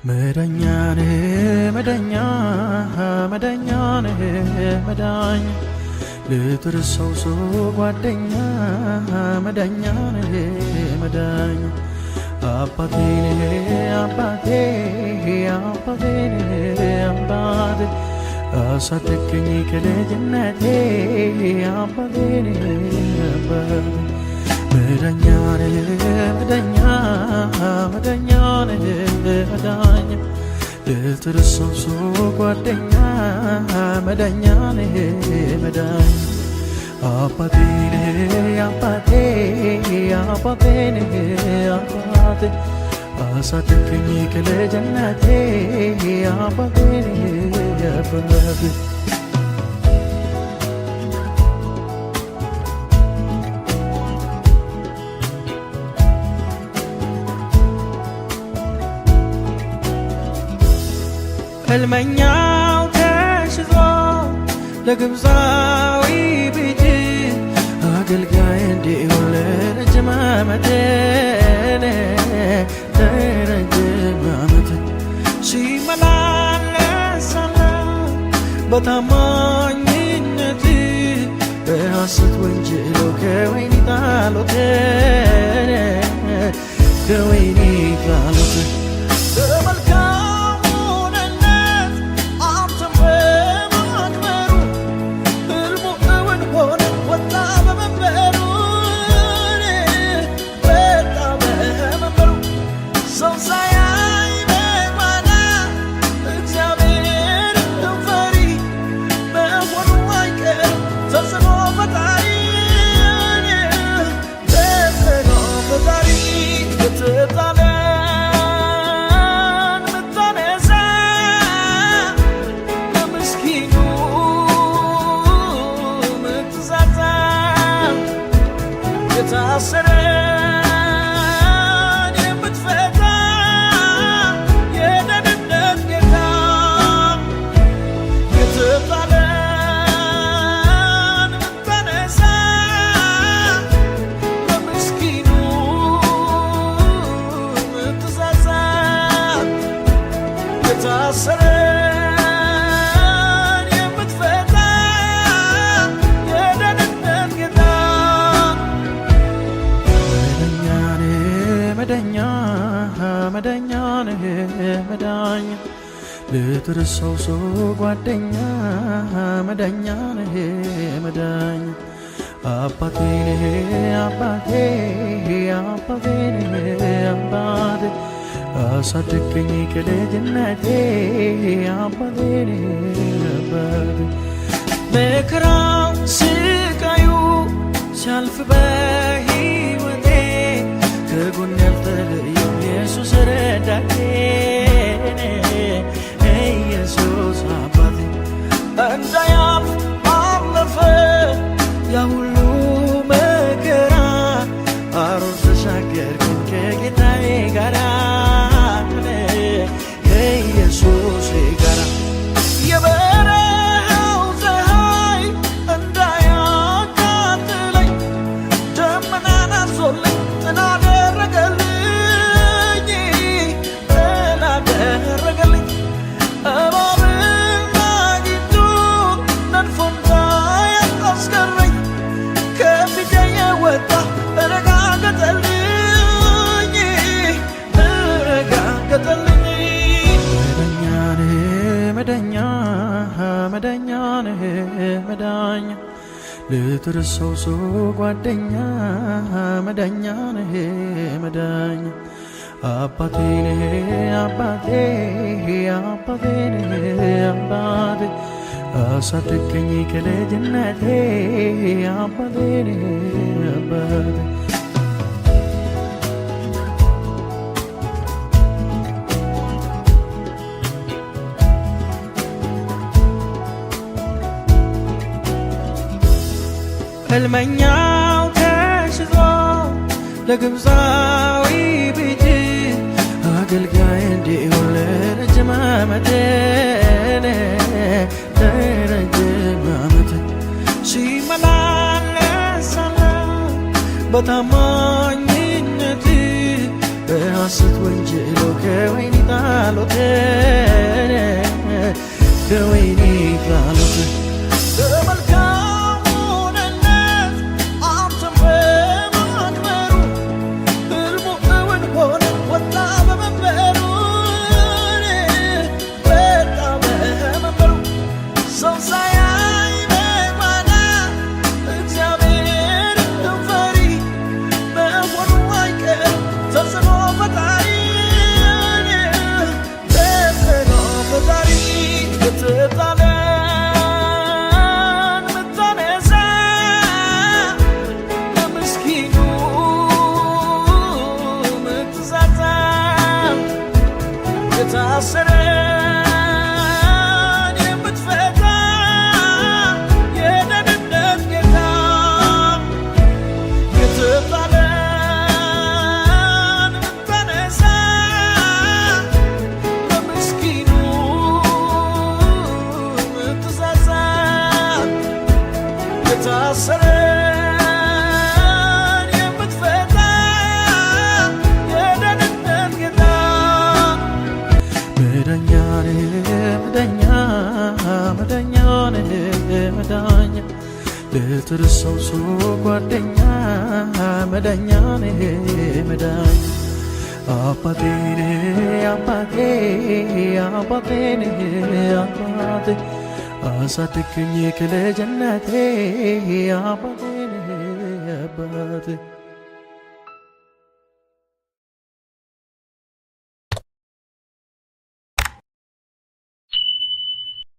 መዳኛኔ መዳኛ መዳኛኔ መዳኛ ልትርሳው ሰው ጓደኛ መዳኛኔ መዳኛ አባቴኔ አባቴ አባቴኔ አባቴ አሳደገኝ ከልጅነቴ አባቴኔ አባቴ መዳኛኔ መዳኛ መዳኛኔ መዳኛ ልትርሳው ሰው ጓደኛ መዳኛኔ መዳኛ አባቴኔ አባቴ አባቴኔ አባቴ አሳደገኝ ከልጅነቴ አባቴኔ አባቴ ህልመኛው ተሽዞ ለግብፃዊ ቤት አገልጋይ እንዲሆን ለረጅም ዓመት ሲመላለስ በታማኝነት በሐሰት ወንጀሎ ከወህኒ ጣሉት ከወህኒ ጣሉት መዳኛኔ መዳኛ ልትርሳው ሰው ጓደኛ መዳኛኔ መዳኛ አባቴኔ አባቴ አባቴኔ አባቴ አሳደገኝ ከልጅነቴ አባቴኔ አባቴ መከራው ስቃዩ ሲያልፍ በሕይወቴ ከጎኔ ያልተለየው ኢየሱስ ረዳቴ ኢየሱስ አባቴ እንዳያልፍ አለፈ ያ ሁሉ መከራ አሮር ተሻገርኩኝ ከጌታዬ ጋራ ከኢየሱስ ጋራ የበረሃው ፀሐይ እንዳያቃጥለኝ ደመናን አዞልኝ ጥላ አደረገልኝ እባብና ጊንጡን ነድፎ እንዳያስቀረኝ ከፊቴ የወጣ ረጋገጠልኝ ረጋገጠልኝ መዳኛኔ መዳኛ መዳኛኔ መዳኛ ልትርሳው ሰው ጓደኛ መዳኛኔ መዳኛ አባቴኔ አባቴ አባቴኔ አባቴ አሳደገኝ ከልጅነቴ አባቴኔ አባቴ ህልመኛው ተሽዞ ለግብፃዊ ቤት አገልጋይ እንዲሆን ለረጅም ዓመት ሲመላለስ በታማኝነት በሐሰት ወንጀሎ ከወይኒ ጣሎት ከወይኒ ጣሎት በመልካሙነት አንተን በማክበሩ ሕልሙ እውን ሆነ ወጣ በመንበሩ ወጣ በመንበሩ ሰው ሳያይ በጓዳ እግዚአብሔርን ፈሪ መሆኑ አይቀር ተጽዕኖ ፈጣሪ ተጽዕኖ ፈጣሪ የተጣለን ምታነሳ ለምስኪኑ ምትዛዛ የታሰረን የምትፈታ የደህንነት ጌታ የተጣለን ምታነሳ ለምስኪኑ ምትዛዛ የታሰረን የምትፈታ የደህንነት ጌታ መዳኛ መዳኛ መዳኛ መዳኛ ለተረሳው ሰው ጓደኛ መዳኛ መዳኛ አባቴ አባቴ አባቴ አባቴ አሳደገኝ ከልጅነቴ አባቴ አባቴ